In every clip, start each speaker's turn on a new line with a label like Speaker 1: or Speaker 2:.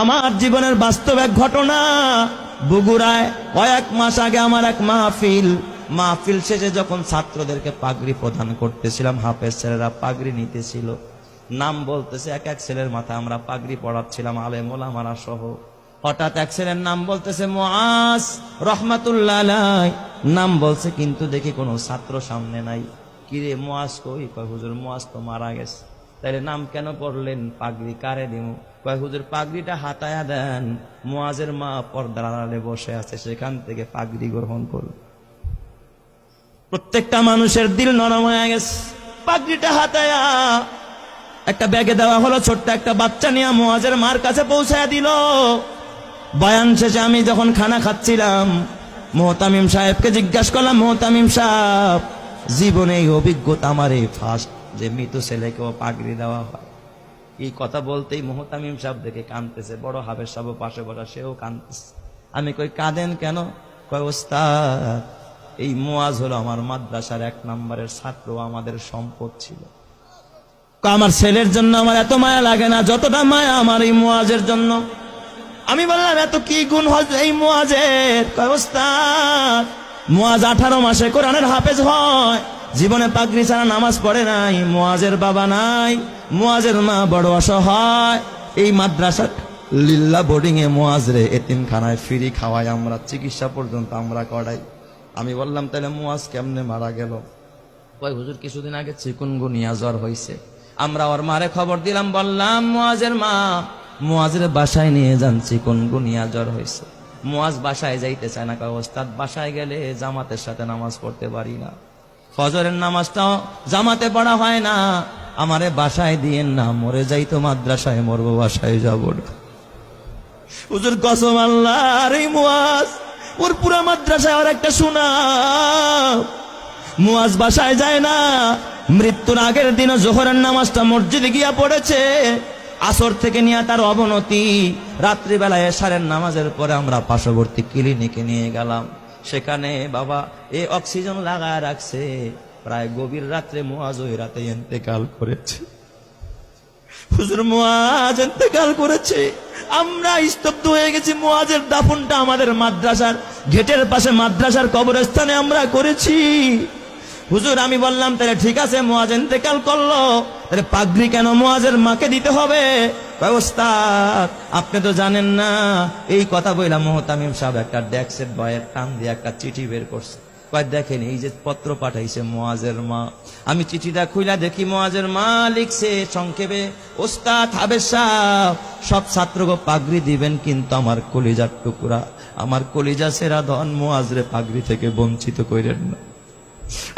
Speaker 1: আমার জীবনের বাস্তব এক ঘটনা। বগুড়ায় কয়েক মাস আগে আমার এক মাহফিল শেষে যখন ছাত্রদেরকে পাগড়ি প্রদান করতেছিলাম, হাফেজ ছেলেরা পাগড়ি নিতেছিল, নাম বলতেছে এক এক ছেলের মাথায় আমরা পাগড়ি পড়াচ্ছিলাম, আলেম ওলামারা সহ। হঠাৎ এক ছেলের নাম বলতেছে মুআজ রহমাতুল্লাহ আলাইহি, নাম বলছে কিন্তু দেখি কোনো ছাত্র সামনে নাই। কিরে মুআজ কই? কয় হুজুর মুআজ তো মারা গেছে। তাইলে নাম কেন পড়লেন? পাগড়ি কারে দিমু? কয় হুজুর পাগড়িটা হাতায়া দেন, মুআজের মা পর্দার আড়ালে বসে আছে, সেখান থেকে পাগড়ি গ্রহণ করুন। প্রত্যেকটা মানুষের দিল নরম হয়ে গেছে। পাগড়িটা হাতায়া একটা ব্যাগে দেওয়া হলো, ছোট্ট একটা বাচ্চা নিয়ে মুআজের মার কাছে পৌঁছায়া দিল। বয়ান শেষে আমি যখন খানা খাচ্ছিলাম, মুহতামিম সাহেবকে জিজ্ঞাসা করলাম, মুহতামিম সাহেব, জীবনে এই অভিজ্ঞতা আমার এই ফার্স্ট যে মৃত ছেলেকেও পাগড়ি দেওয়া হয়। এই কথা বলতেই মুহতামিম সাহেব দেখে কাঁদতেছে, বড় হাফেজ সাহেব পাশে বসা, সেও কাঁদতেছে। আমি কই কাঁদেন কেন? কয় ওস্তাদ, এই মুআজ হলো আমার মাদ্রাসার 1 নম্বরের ছাত্র, আমাদের সম্পদ ছিল। আমার ছেলের জন্য আমার এত মায়া লাগে না যতটা মায়া আমার এই মুআজের জন্য। আমি বললাম এত কি গুণ হয় এই মুআজের? কয় ওস্তাদ, মুআজ 18 মাসে কোরআনের হাফেজ হয়, জীবনে পাগড়ি ছাড়া নামাজ পড়ে নাই, মুআজের বাবা নাই, মুআজের মা বড় অসহায়, এই মাদ্রাসা লিল্লা বোর্ডিং এ মুআজ রে এতিমখানায় ফ্রি খাওয়াই আমরা, চিকিৎসা পর্যন্ত আমরা করাই। আমি বললাম তাহলে মুআজ কেমনে মারা গেল? কয় হুজুর কিছুদিন আগে চিকুনগুনিয়া জ্বর হয়েছে, আমরা ওর মারে খবর দিলাম, বললাম মুআজের মা মুআজের বাসায় নিয়ে যান, চিকুনগুনিয়া জ্বর হয়েছে। মুআজ বাসায় যাইতে চায় না। কয় ওস্তাদ, বাসায় গেলে জামাতের সাথে নামাজ পড়তে পারি না, ফজরের নামাজটাও জামাতে পড়া হয় না, আমারে বাসায় দিয়েন না, মরে যাইতো মাদ্রাসায় মরবো, বাসায় যাব না। হুজুর কসম আল্লাহ, আর এই মুআজ ওর পুরা মাদ্রাসায় আর একটা সুনাম। মুআজ বাসায় যায় না, মৃত্যুর আগের দিনও জোহরের নামাজটা মসজিদে গিয়া পড়েছে, আসর থেকে নিয়ে তার অবনতি, রাত্রিবেলায় এশারের নামাজের পরে আমরা পার্শ্ববর্তী ক্লিনিকে নিয়ে গেলাম, সেখানে বাবা অক্সিজেন লাগায় রাখছে। প্রায় গভীর রাত্রে মুআজ ওই রাতে ইন্তেকাল করেছে। হুজুর মুআজ ইন্তেকাল করেছে, আমরা স্তব্ধ হয়ে গেছি। মুআজের দাফনটা আমাদের মাদ্রাসার গেটের পাশে মাদ্রাসার কবরস্থানে আমরা করেছি। হুজুর আমি বললাম তাহলে ঠিক আছে, মুআজ ইন্তেকাল করলো, তাহলে পাগড়ি কেন মুআজের মাকে দিতে হবে? ওস্তাদ আপনি তো জানেন না। এই কথা বললাম, মুহতামিম সাহেব একটা ডেস্কের বয়ের টান দিয়ে একটা চিঠি বের করছে। কয় দেখেন, এই যে পত্র পাঠাইছে মুআজের মা। আমি চিঠিটা খুইলা দেখি মুআজের মা লিখছে সংক্ষেপে, ওস্তাদ হাফেজ সাহেব, সব ছাত্রকে পাগড়ি দিবেন, কিন্তু আমার কলিজার টুকরা, আমার কলিজা সেরা ধন মুআজরে পাগড়ি থেকে বঞ্চিত করেন না,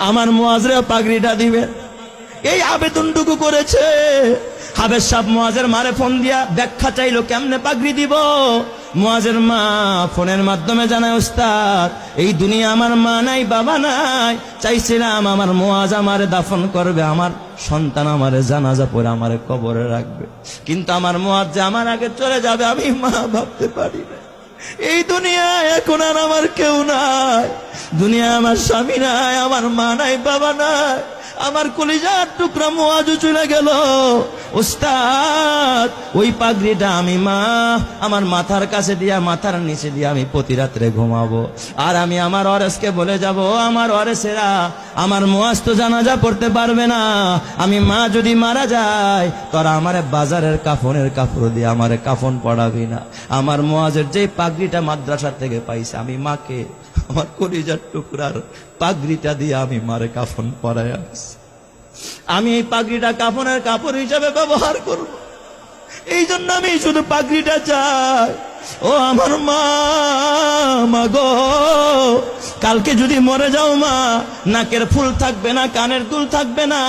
Speaker 1: আমার মুআজরে পাগড়িটা দিবেন। এই আবেদনটুকু করেছে। হাফেজ সাহেব মুআজের মারে ফোন দিয়া ব্যাখ্যা চাইলো কেমনে পাগড়ি দিব। মুআজের মা ফোনের মাধ্যমে জানায়, ওস্তাদ এই দুনিয়া আমার মা নাই, বাবা নাই, চাইছিলাম আমার মুআজ আমারে দাফন করবে, আমার সন্তান আমারে জানাজা পড়ে আমারে কবরে রাখবে, কিন্তু আমার মুআজ যে আমার আগে চলে যাবে আমি মা ভাবতে পারি না। এই দুনিয়ায় এখন আর আমার কেউ নাই, দুনিয়া আমার স্বামী নাই, আমার মা নাই, বাবা নাই, আমার কলিজার টুকরা মুআজও চলে গেল। ওস্তাদ ওই পাগড়িটা আমি মা আমার মাথার কাছে দিয়া, মাথার নিচে দিয়া আমি প্রতি রাত্রে ঘুমাবো, আর আমি আমার ওয়ারেসকে বলে যাব, আমার ওয়ারেসেরা আমার মুআজ তো জানাজা পড়তে পারবে না, আমি মা যদি মারা যায় তোরা আমারে বাজারের কাফনের কাপড় দিয়ে আমারে কাফন পড়াবি না। আমার মুআজের যে পাগড়িটা মাদ্রাসা থেকে পাইছে, আমি মাকে আমার কলিজার টুকরার পাগড়িটা দিয়ে আমি মারে কাফন পরায় আনছি। আমি এই পাগড়িটা কাফনের কাপড় হিসাবে ব্যবহার করব, এই জন্য আমি শুধু পাগড়িটা চাই। ও আমার মা, মা গো, কালকে যদি মরে যাও মা, নাকের ফুল থাকবে না, কানের দুল থাকবে না,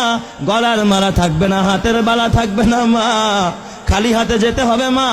Speaker 1: গলার মালা থাকবে না, হাতের বালা থাকবে না মা, খালি হাতে যেতে হবে মা।